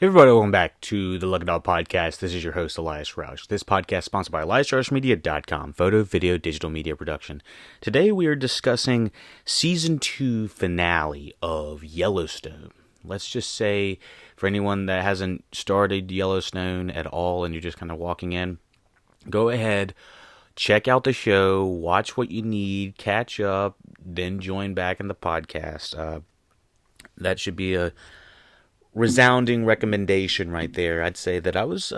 Hey everybody, welcome back to the LuckyDog podcast. This is your host, Elias Roush. This podcast is sponsored by EliasRoushMedia.com, photo, video, digital media production. Today we are discussing Season 2 finale of Yellowstone. Let's just say, for anyone that hasn't started Yellowstone at all and you're just kind of walking in, go ahead, check out the show, watch what you need, catch up, then join back in the podcast. That should be a resounding recommendation right there. I'd say that I was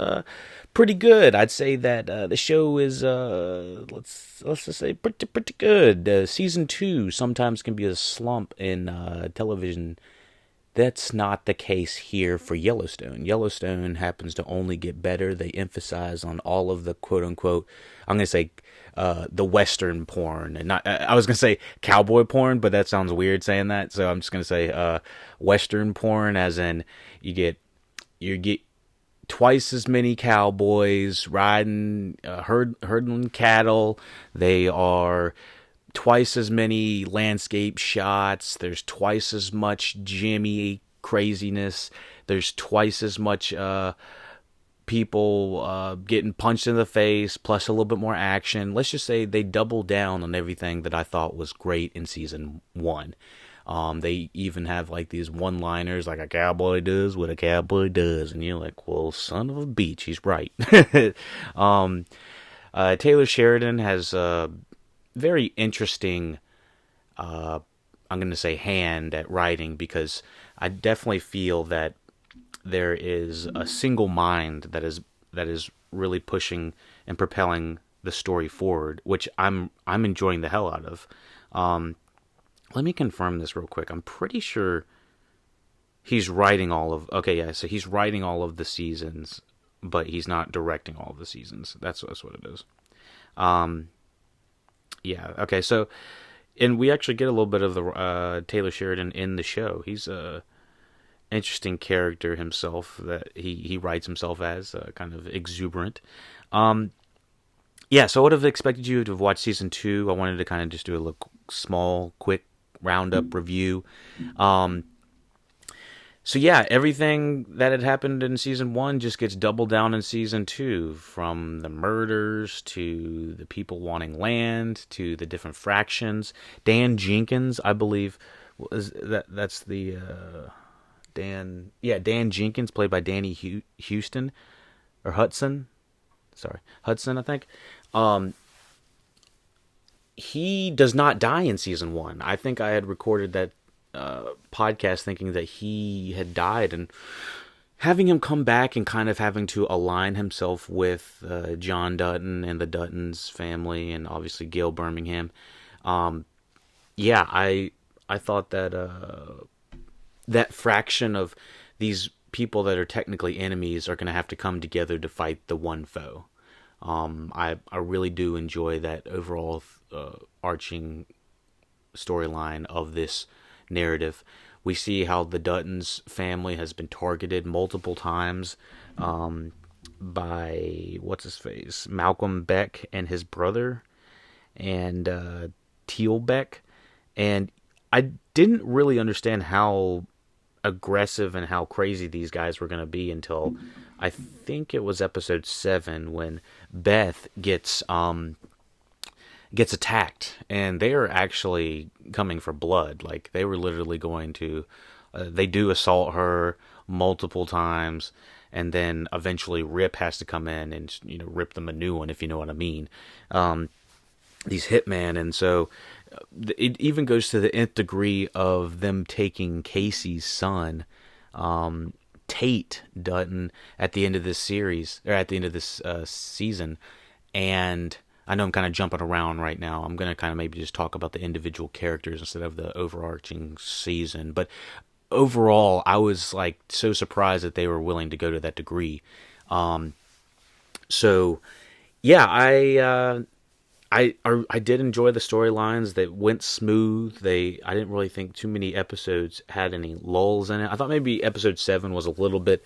pretty good. I'd say that the show is let's just say pretty good. Season 2 sometimes can be a slump in television. That's not the case here for Yellowstone. Yellowstone happens to only get better. They emphasize on all of the quote-unquote, I'm going to say the Western porn. And not, I was going to say cowboy porn, but that sounds weird saying that. So I'm just going to say Western porn, as in you get twice as many cowboys riding, herding cattle. They are twice as many landscape shots. There's twice as much Jimmy craziness. There's twice as much people getting punched in the face, plus a little bit more action. Let's just say they doubled down on everything that I thought was great in season 1. They even have like these one-liners, like a cowboy does what a cowboy does, and you're like, well, son of a bitch, he's right. Taylor Sheridan has very interesting, I'm going to say, hand at writing, because I definitely feel that there is a single mind that is really pushing and propelling the story forward, which I'm enjoying the hell out of. Let me confirm this real quick. I'm pretty sure he's writing so he's writing all of the seasons, but he's not directing all of the seasons. That's what it is. Yeah, okay, so, and we actually get a little bit of the Taylor Sheridan in the show. He's a interesting character himself, that he writes himself as, kind of exuberant. Yeah, so I would have expected you to have watched Season 2. I wanted to kind of just do a small, quick, roundup review. So yeah, everything that had happened in Season 1 just gets doubled down in Season 2, from the murders to the people wanting land to the different fractions. Dan Jenkins, I believe, that's the Dan Jenkins, played by Danny Huston, Hudson, I think. He does not die in Season 1. I think I had recorded that podcast thinking that he had died, and having him come back and kind of having to align himself with John Dutton and the Duttons family, and obviously Gail Birmingham. Yeah, I thought that that fraction of these people that are technically enemies are going to have to come together to fight the one foe. I really do enjoy that overall arching storyline of this narrative. We see how the Duttons family has been targeted multiple times by Malcolm Beck and his brother, and Teal Beck, and I didn't really understand how aggressive and how crazy these guys were going to be until I think it was episode 7, when Beth gets attacked, and they are actually coming for blood. Like, they were literally going to, they do assault her multiple times, and then eventually Rip has to come in and, rip them a new one, if you know what I mean. These hitmen, and so it even goes to the nth degree of them taking Casey's son, Tate Dutton, at the end of this series, or at the end of this season. And I know I'm kind of jumping around right now. I'm going to kind of maybe just talk about the individual characters instead of the overarching season. But overall, I was like so surprised that they were willing to go to that degree. So yeah, I did enjoy the storylines. They went smooth. I didn't really think too many episodes had any lulls in it. I thought maybe episode 7 was a little bit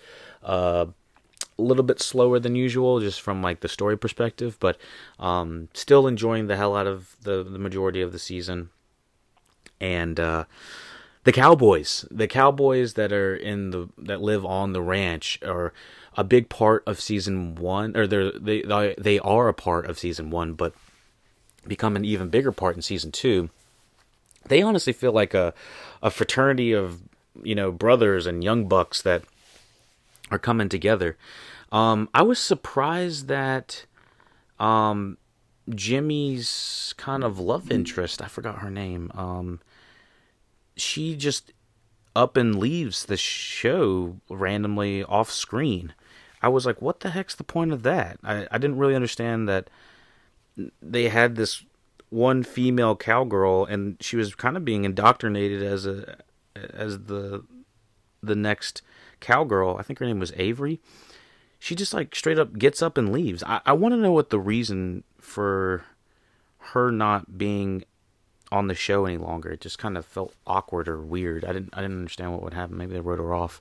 slower than usual, just from like the story perspective, but still enjoying the hell out of the majority of the season. And the cowboys that are that live on the ranch are a big part of season one, or they are a part of season one, but become an even bigger part in season two. They honestly feel like a fraternity of, brothers and young bucks that are coming together. I was surprised that Jimmy's kind of love interest, I forgot her name, she just up and leaves the show randomly off screen. I was like, what the heck's the point of that? I didn't really understand that they had this one female cowgirl, and she was kind of being indoctrinated as the next cowgirl. I think her name was Avery. She just like straight up gets up and leaves. I want to know what the reason for her not being on the show any longer. It just kind of felt awkward or weird. I didn't understand what would happen. Maybe they wrote her off.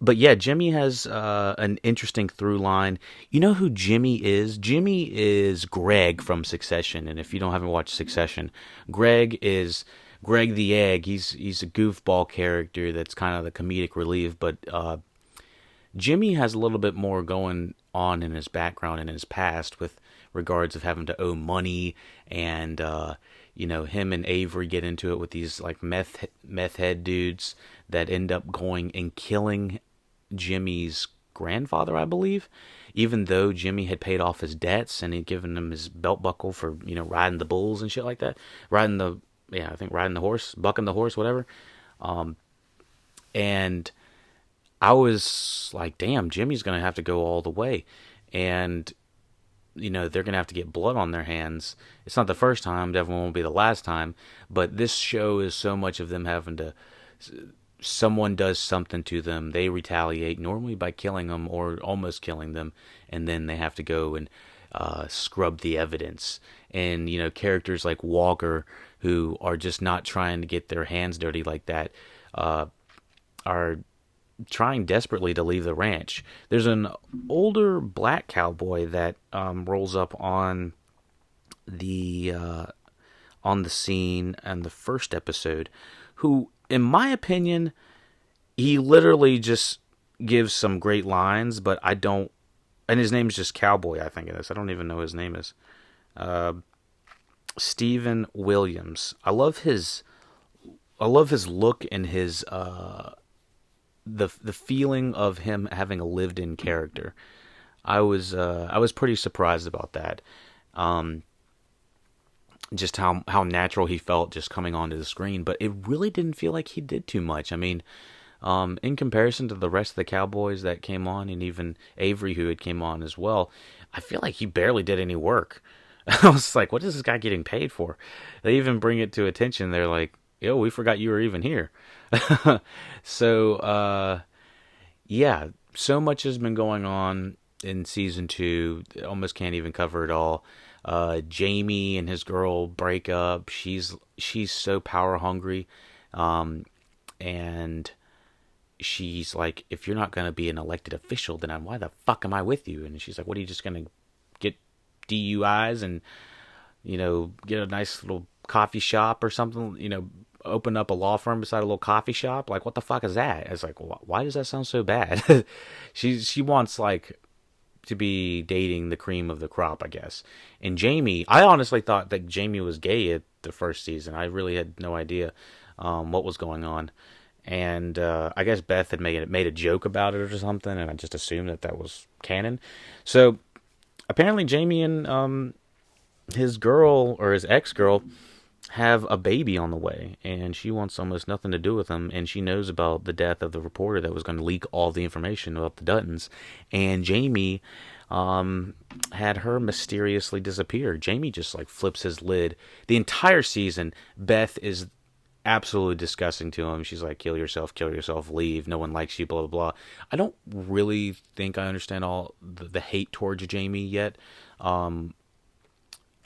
But yeah, Jimmy has an interesting through line. You know who Jimmy is? Jimmy is Greg from Succession. And if you haven't watched Succession, Greg is Greg the Egg. He's a goofball character that's kind of the comedic relief. But Jimmy has a little bit more going on in his background and in his past with regards of having to owe money, and him and Avery get into it with these like meth head dudes that end up going and killing Jimmy's grandfather, I believe, even though Jimmy had paid off his debts and he'd given him his belt buckle for riding the bulls and shit like that, riding the horse, bucking the horse, whatever. And I was like, damn, Jimmy's gonna have to go all the way, and they're going to have to get blood on their hands. It's not the first time, definitely won't be the last time, but this show is so much of them having to, someone does something to them, they retaliate, normally by killing them or almost killing them, and then they have to go and scrub the evidence. And, characters like Walker, who are just not trying to get their hands dirty like that, are trying desperately to leave the ranch. There's an older black cowboy that rolls up on the scene in the first episode, who, in my opinion, he literally just gives some great lines, but I don't, and his name's just Cowboy, I think it is. I don't even know his name is. Stephen Williams. I love his look and his the feeling of him having a lived-in character. I was pretty surprised about that. Just how natural he felt just coming onto the screen, but it really didn't feel like he did too much. I mean, in comparison to the rest of the cowboys that came on, and even Avery, who had came on as well, I feel like he barely did any work. I was like, what is this guy getting paid for? They even bring it to attention. They're like, yo, we forgot you were even here. So, yeah, so much has been going on in season 2. Almost can't even cover it all. Jamie and his girl break up. She's so power hungry. And she's like, if you're not going to be an elected official, then why the fuck am I with you? And she's like, what, are you just going to get DUIs and, get a nice little coffee shop or something, open up a law firm beside a little coffee shop? Like, what the fuck is that? It's like, why does that sound so bad? She wants, like, to be dating the cream of the crop, I guess. And Jamie, I honestly thought that Jamie was gay at the first season. I really had no idea what was going on. And I guess Beth had made a joke about it or something, and I just assumed that was canon. So apparently Jamie and his girl, or his ex-girl, have a baby on the way, and she wants almost nothing to do with him, and she knows about the death of the reporter that was going to leak all the information about the Duttons, and Jamie had her mysteriously disappear. Jamie just like flips his lid. The entire season, Beth is absolutely disgusting to him. She's like, kill yourself, leave, no one likes you, blah, blah, blah. I don't really think I understand all the hate towards Jamie yet.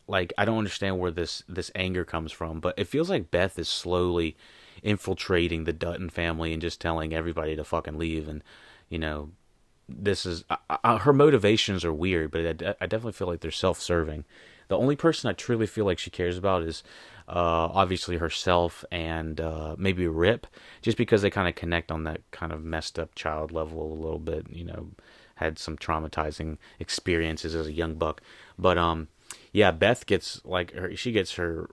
Like, I don't understand where this anger comes from, but it feels like Beth is slowly infiltrating the Dutton family and just telling everybody to fucking leave. And, this is, her motivations are weird, but I definitely feel like they're self-serving. The only person I truly feel like she cares about is obviously herself and maybe Rip, just because they kind of connect on that kind of messed up child level a little bit. Had some traumatizing experiences as a young buck, but yeah, Beth gets she gets her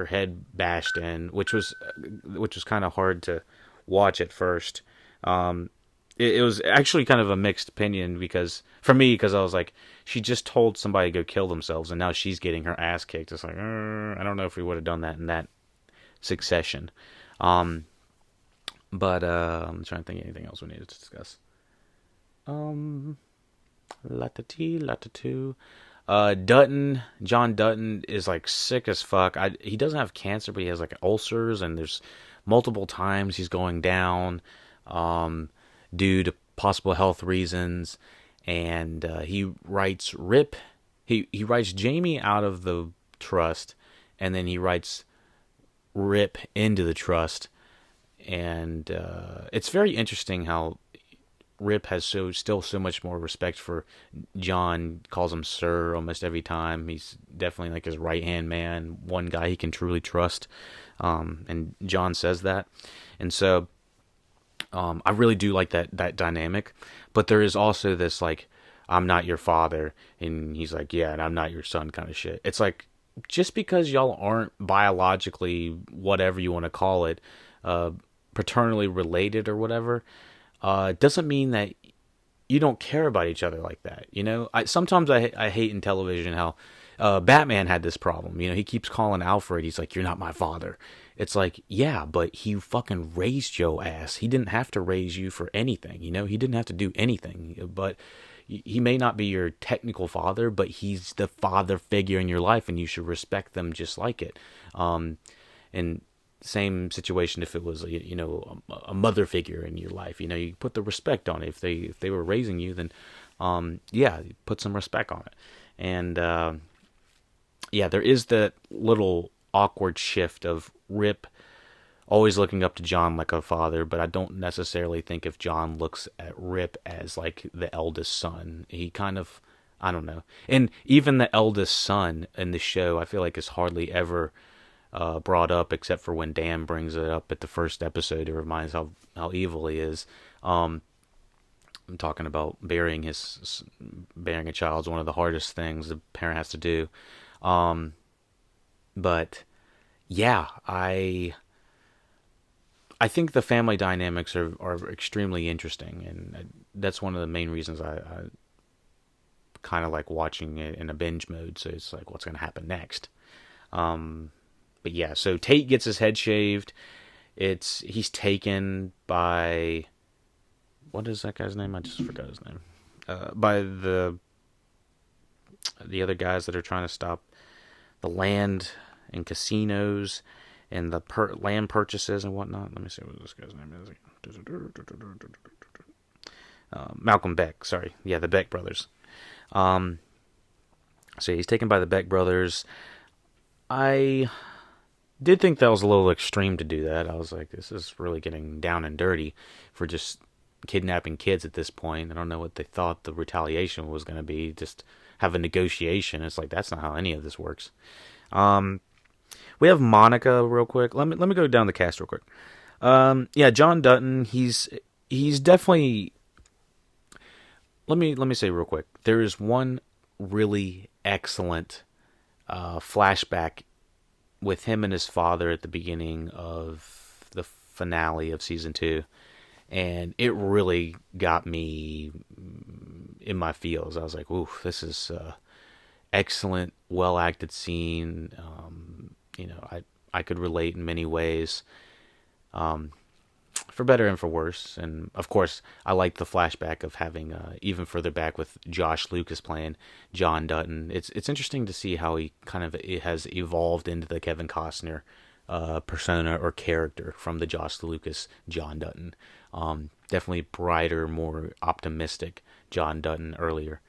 head bashed in, which was kind of hard to watch at first. It was actually kind of a mixed opinion because I was like, she just told somebody to go kill themselves, and now she's getting her ass kicked. It's like, I don't know if we would have done that in that succession. But I'm trying to think of anything else we needed to discuss. Latatu. John Dutton is like sick as fuck. He doesn't have cancer, but he has like ulcers, and there's multiple times he's going down due to possible health reasons. And he writes Rip. He writes Jamie out of the trust, and then he writes Rip into the trust. And it's very interesting how Rip has still so much more respect for John, calls him sir almost every time. He's definitely like his right-hand man, one guy he can truly trust. And John says that. And so I really do like that dynamic. But there is also this like, I'm not your father, and he's like, yeah, and I'm not your son kind of shit. It's like, just because y'all aren't biologically, whatever you want to call it, paternally related or whatever, doesn't mean that you don't care about each other like that. Sometimes I hate in television how Batman had this problem. He keeps calling Alfred. He's like, you're not my father. It's like, yeah, but he fucking raised your ass. He didn't have to raise you for anything. He didn't have to do anything. But he may not be your technical father, but he's the father figure in your life, and you should respect them just like it. And same situation if it was a mother figure in your life. You put the respect on it. If they were raising you, then yeah, put some respect on it. And yeah, there is that little awkward shift of Rip always looking up to John like a father, but I don't necessarily think if John looks at Rip as like the eldest son. He kind of, I don't know. And even the eldest son in the show, I feel like is hardly ever brought up, except for when Dan brings it up at the first episode. It reminds how evil he is. I'm talking about burying a child is one of the hardest things a parent has to do. But yeah, I think the family dynamics are extremely interesting, and that's one of the main reasons I kind of like watching it in a binge mode. So it's like, what's going to happen next? But yeah, so Tate gets his head shaved. He's taken by, what is that guy's name? I just forgot his name. By the other guys that are trying to stop the land and casinos and the land purchases and whatnot. Let me see what this guy's name is. Malcolm Beck. Sorry, yeah, the Beck brothers. So he's taken by the Beck brothers. I did think that was a little extreme to do that. I was like, this is really getting down and dirty for just kidnapping kids at this point. I don't know what they thought the retaliation was going to be. Just have a negotiation. It's like, that's not how any of this works. We have Monica real quick. Let me go down the cast real quick. Yeah, John Dutton. He's definitely. Let me say real quick. There is one really excellent flashback with him and his father at the beginning of the finale of season 2, and it really got me in my feels. I was like, "Ooh, this is excellent, well acted scene." I could relate in many ways, for better and for worse. And of course, I like the flashback of having even further back with Josh Lucas playing John Dutton. It's interesting to see how he it has evolved into the Kevin Costner persona or character from the Josh Lucas John Dutton. Definitely brighter, more optimistic John Dutton earlier,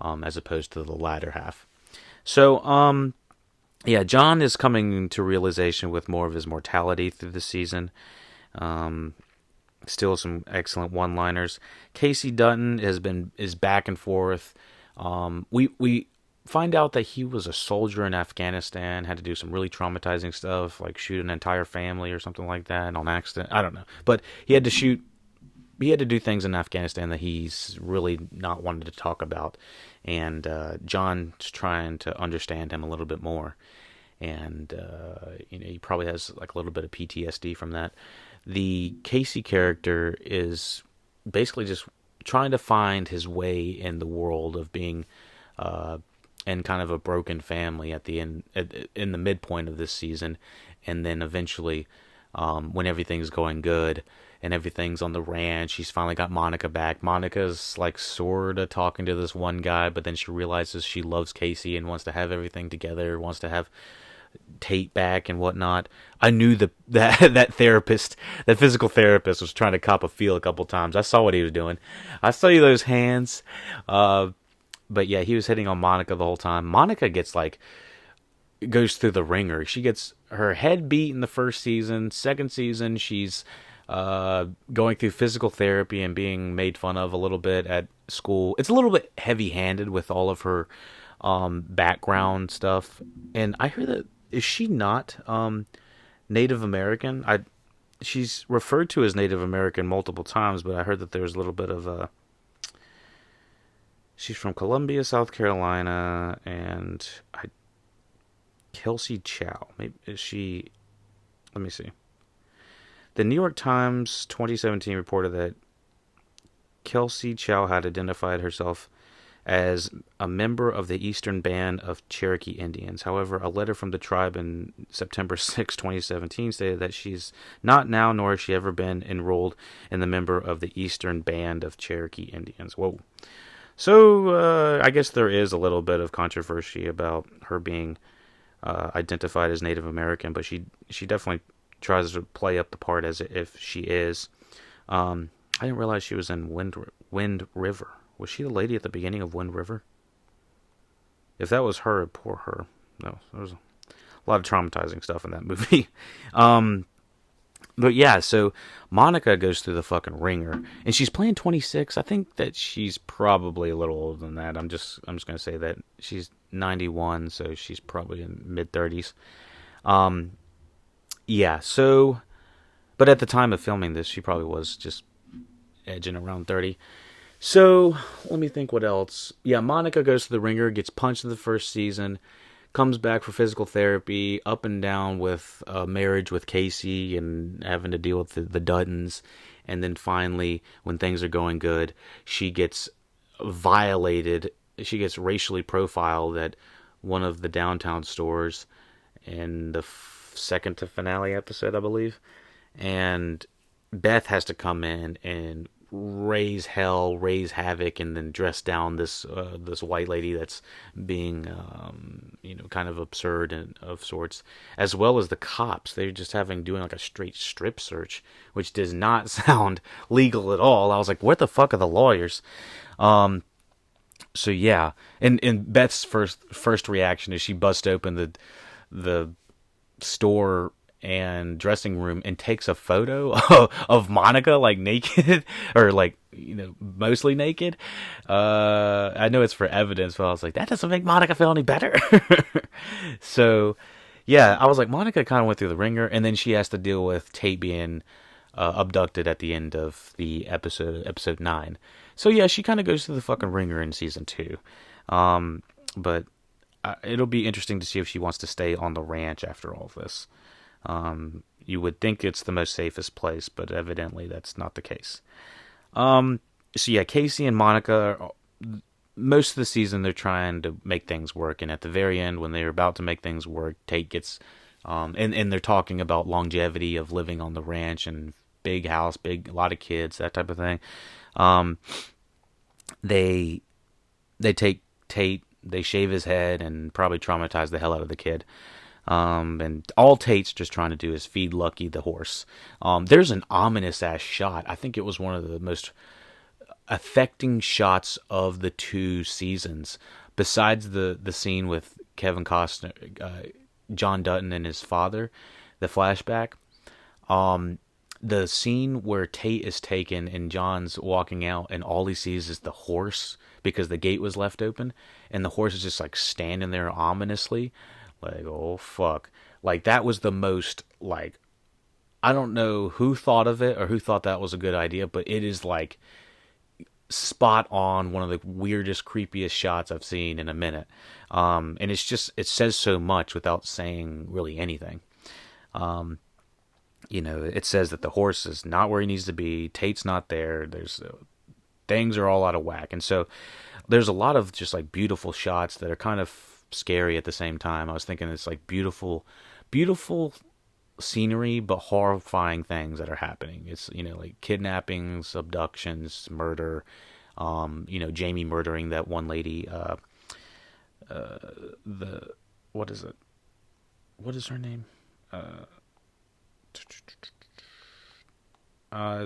as opposed to the latter half. So, yeah, John is coming to realization with more of his mortality through the season. Still some excellent one-liners. Casey Dutton is back and forth. We find out that he was a soldier in Afghanistan, had to do some really traumatizing stuff, like shoot an entire family or something like that on accident. I don't know. But he had to do things in Afghanistan that he's really not wanted to talk about. And John's trying to understand him a little bit more. And, he probably has like a little bit of PTSD from that. The Casey character is basically just trying to find his way in the world of being in kind of a broken family at the end, in the midpoint of this season. And then eventually, when everything's going good and everything's on the ranch, he's finally got Monica back. Monica's like sort of talking to this one guy, but then she realizes she loves Casey and wants to have everything together, wants to have Tate back and whatnot. I knew that therapist, that physical therapist, was trying to cop a feel a couple times. I saw what he was doing. I saw you those hands. But yeah, he was hitting on Monica the whole time. Monica goes through the ringer. She gets her head beat in the first season. Second season, she's going through physical therapy and being made fun of a little bit at school. It's a little bit heavy-handed with all of her background stuff. And I heard that, is she not Native American? She's referred to as Native American multiple times, but I heard that there's a little bit of she's from Columbia, South Carolina, and Kelsey Chow. Maybe is she? Let me see. The New York Times 2017 reported that Kelsey Chow had identified herself as a member of the Eastern Band of Cherokee Indians. However, a letter from the tribe in September 6, 2017 stated that she's not now, nor has she ever been enrolled in the member of the Eastern Band of Cherokee Indians. Whoa. So, I guess there is a little bit of controversy about her being identified as Native American, but she definitely tries to play up the part as if she is. I didn't realize she was in Wind River. Was she the lady at the beginning of Wind River? If that was her, poor her. No, there was a lot of traumatizing stuff in that movie. But yeah, so Monica goes through the fucking ringer, and she's playing 26. I think that she's probably a little older than that. I'm just gonna say that she's 91, so she's probably in mid-30s. Yeah. So, but at the time of filming this, she probably was just edging around 30. So, let me think what else. Yeah, Monica goes to the ringer, gets punched in the first season, comes back for physical therapy, up and down with marriage with Casey and having to deal with the Duttons. And then finally, when things are going good, she gets violated. She gets racially profiled at one of the downtown stores in the second to finale episode, I believe. And Beth has to come in and raise hell, raise havoc, and then dress down this white lady that's being kind of absurd and of sorts, as well as the cops. They're just doing like a straight strip search, which does not sound legal at all. I was like, what the fuck are the lawyers? So yeah, and Beth's first reaction is she busts open the store and dressing room and takes a photo of Monica like naked or like mostly naked. I know it's for evidence, but I was like, that doesn't make Monica feel any better. So yeah, I was like, Monica kind of went through the ringer, and then she has to deal with Tate being abducted at the end of the episode 9. So yeah, she kind of goes through the fucking ringer in season 2. But it'll be interesting to see if she wants to stay on the ranch after all of this. You would think it's the most safest place, but evidently that's not the case. So yeah, Casey and Monica, most of the season they're trying to make things work, and at the very end, when they're about to make things work, Tate gets, and they're talking about longevity of living on the ranch and big house, a lot of kids, that type of thing. They take Tate, they shave his head and probably traumatize the hell out of the kid. And all Tate's just trying to do is feed Lucky the horse. There's an ominous ass shot. I think it was one of the most affecting shots of the 2 seasons, besides the scene with Kevin Costner, John Dutton and his father, the flashback. the scene where Tate is taken and John's walking out and all he sees is the horse because the gate was left open and the horse is just like standing there ominously, like, oh fuck. Like, that was the most, like, I don't know who thought of it or who thought that was a good idea, but it is like spot on, one of the weirdest, creepiest shots I've seen in a minute. And it's just, it says so much without saying really anything. It says that the horse is not where he needs to be. Tate's not there. There's things are all out of whack. And so there's a lot of just like beautiful shots that are kind of scary at the same time. I was thinking it's like beautiful scenery, but horrifying things that are happening. It's, like kidnappings, abductions, murder, Jamie murdering that one lady, what is it? What is her name?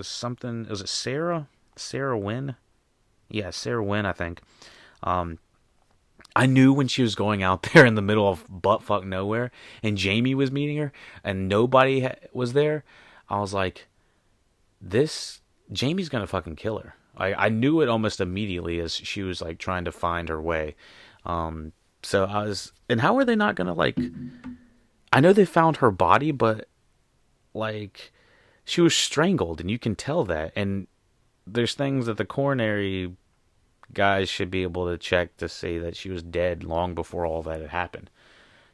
Something, is it Sarah? Sarah Wynn? Yeah, Sarah Wynn, I think. I knew when she was going out there in the middle of buttfuck nowhere and Jamie was meeting her and nobody was there, I was like, Jamie's gonna fucking kill her. I knew it almost immediately as she was like trying to find her way. So I was, and how are they not gonna, like, I know they found her body, but like, she was strangled and you can tell that, and there's things that the coronary guys should be able to check to see that she was dead long before all that had happened.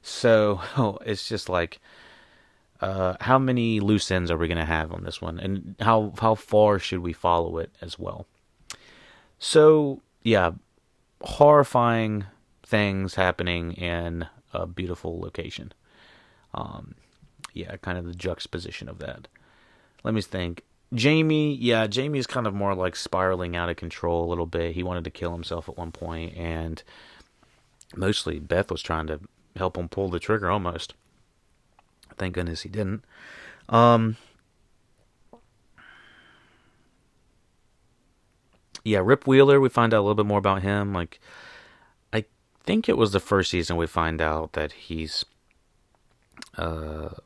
So it's just like, how many loose ends are we going to have on this one, and how far should we follow it as well? So yeah, horrifying things happening in a beautiful location. Kind of the juxtaposition of that. Let me think. Jamie is kind of more like spiraling out of control a little bit. He wanted to kill himself at one point, and mostly Beth was trying to help him pull the trigger almost. Thank goodness he didn't. Rip Wheeler, we find out a little bit more about him. Like, I think it was the first season we find out that he's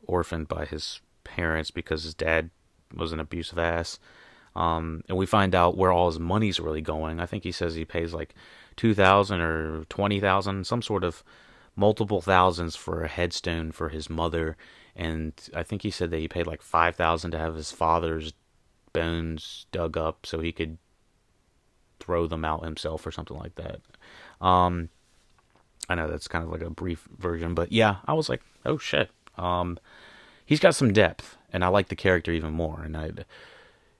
orphaned by his parents because his dad was an abusive ass. And we find out where all his money's really going. I think he says he pays like $2,000 or $20,000, some sort of multiple thousands for a headstone for his mother. And I think he said that he paid like $5,000 to have his father's bones dug up so he could throw them out himself or something like that. I know that's kind of like a brief version, but yeah, I was like, oh shit. He's got some depth, and I like the character even more. And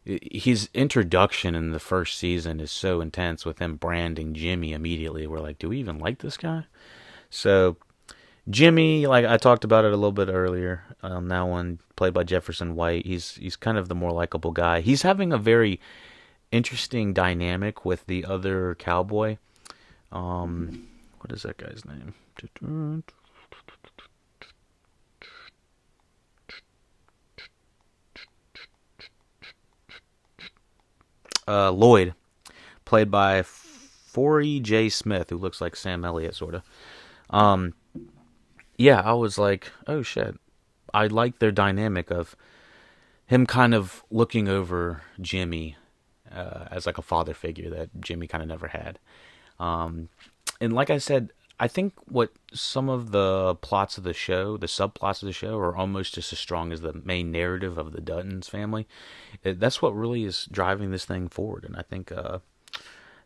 his introduction in the first season is so intense with him branding Jimmy immediately. We're like, do we even like this guy? So Jimmy, like I talked about it a little bit earlier, that one played by Jefferson White. He's kind of the more likable guy. He's having a very interesting dynamic with the other cowboy. What is that guy's name? Lloyd, played by Forey J. Smith, who looks like Sam Elliott, sort of. I was like, oh shit. I like their dynamic of him kind of looking over Jimmy as like a father figure that Jimmy kind of never had. And like I said, I think what some of the plots of the show, the subplots of the show, are almost just as strong as the main narrative of the Duttons family. That's what really is driving this thing forward, and I think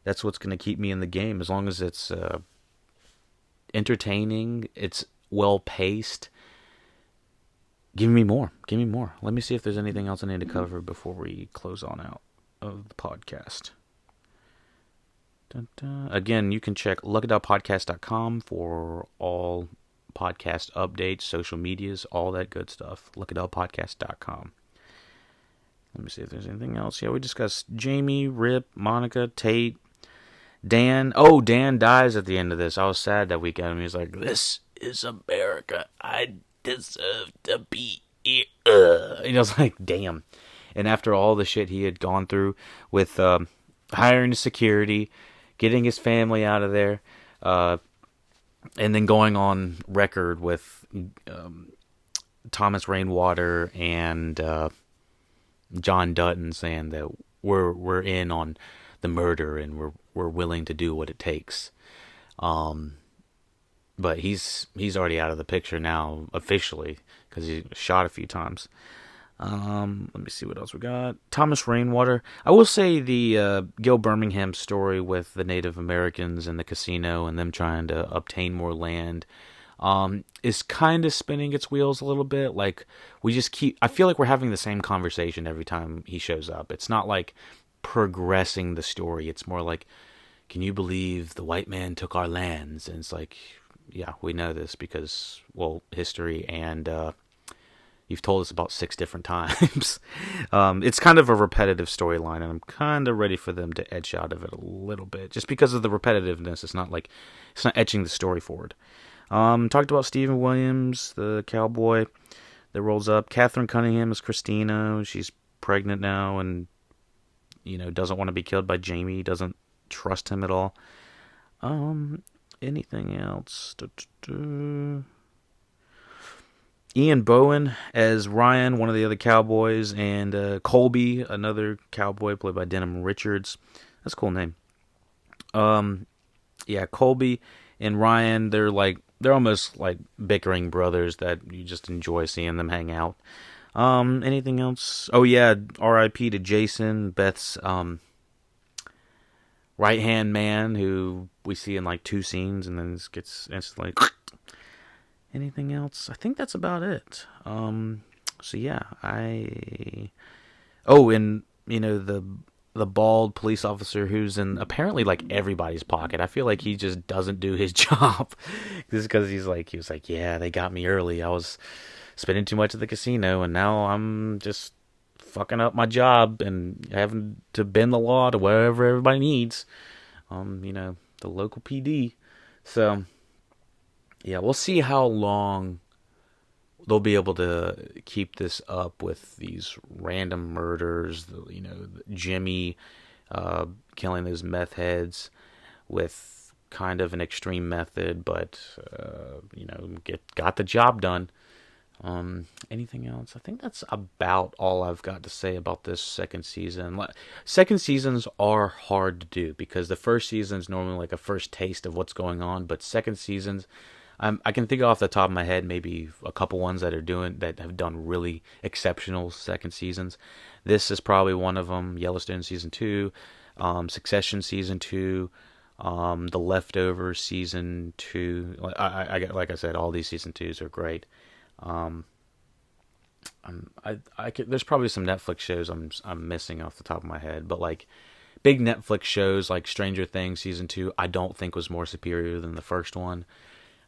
that's what's going to keep me in the game, as long as it's entertaining, it's well-paced. Give me more. Let me see if there's anything else I need to cover before we close on out of the podcast. Again, you can check LuckyDogPodcast.com for all podcast updates, social medias, all that good stuff. LuckyDogPodcast.com. Let me see if there's anything else. Yeah, we discussed Jamie, Rip, Monica, Tate, Dan. Oh, Dan dies at the end of this. I was sad that weekend. He was like, "This is America. I deserve to be here." And I was like, damn. And after all the shit he had gone through with hiring security, getting his family out of there, and then going on record with Thomas Rainwater and John Dutton saying that we're in on the murder and we're willing to do what it takes. But he's already out of the picture now officially because he was shot a few times. Let me see what else we got. Thomas Rainwater. I will say the Gil Birmingham story with the Native Americans and the casino and them trying to obtain more land is kind of spinning its wheels a little bit. Like, I feel like we're having the same conversation every time he shows up. It's not like progressing the story. It's more like, can you believe the white man took our lands? And it's like, yeah, we know this because, well, history and you've told us about 6 different times. It's kind of a repetitive storyline, and I'm kind of ready for them to edge out of it a little bit. Just because of the repetitiveness, it's not etching the story forward. Talked about Stephen Williams, the cowboy that rolls up. Catherine Cunningham is Christina. She's pregnant now and, doesn't want to be killed by Jamie. Doesn't trust him at all. Anything else? Ian Bowen as Ryan, one of the other cowboys, and Colby, another cowboy played by Denham Richards. That's a cool name. Yeah, Colby and Ryan, they're almost like bickering brothers that you just enjoy seeing them hang out. Anything else? Oh yeah, R.I.P. to Jason, Beth's right-hand man, who we see in like 2 scenes and then gets instantly. Anything else? I think that's about it. So yeah, and the bald police officer who's in apparently like everybody's pocket. I feel like he just doesn't do his job. Just because he was like, yeah, they got me early. I was spending too much at the casino, and now I'm just fucking up my job and having to bend the law to wherever everybody needs. The local PD. So yeah, we'll see how long they'll be able to keep this up with these random murders. Jimmy killing those meth heads with kind of an extreme method, but got the job done. Anything else? I think that's about all I've got to say about this second season. Second seasons are hard to do because the first season is normally like a first taste of what's going on, but second seasons, I can think off the top of my head maybe a couple ones that have done really exceptional second seasons. This is probably one of them. Yellowstone season 2, Succession season 2, The Leftovers season 2. Like I said, all these season 2s are great. There's probably some Netflix shows I'm missing off the top of my head, but like big Netflix shows like Stranger Things season 2, I don't think was more superior than the first one.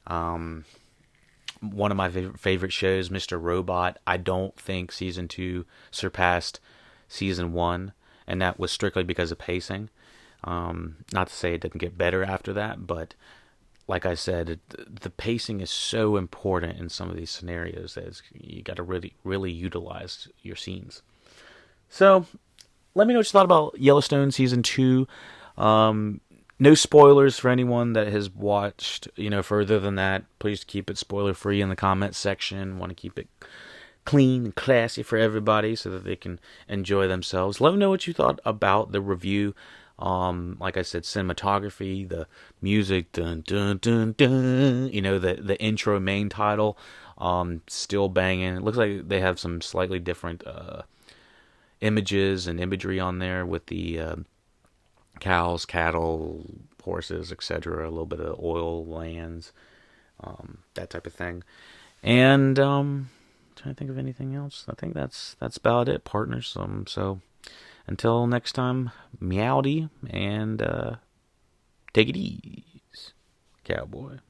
One of my favorite shows, Mr. Robot, I don't think season 2 surpassed season 1, and that was strictly because of pacing. Not to say it didn't get better after that, but like I said, the pacing is so important in some of these scenarios that you got to really, really utilize your scenes. So, let me know what you thought about Yellowstone season 2. No spoilers for anyone that has watched, further than that. Please keep it spoiler free in the comments section. Want to keep it clean and classy for everybody so that they can enjoy themselves. Let me know what you thought about the review. Like I said, cinematography, the music, dun dun dun dun. The intro main title, still banging. It looks like they have some slightly different images and imagery on there with the cows, cattle, horses, etc. A little bit of oil lands, that type of thing. And trying to think of anything else. I think that's about it, partners. So until next time, meowdy and take it easy, cowboy.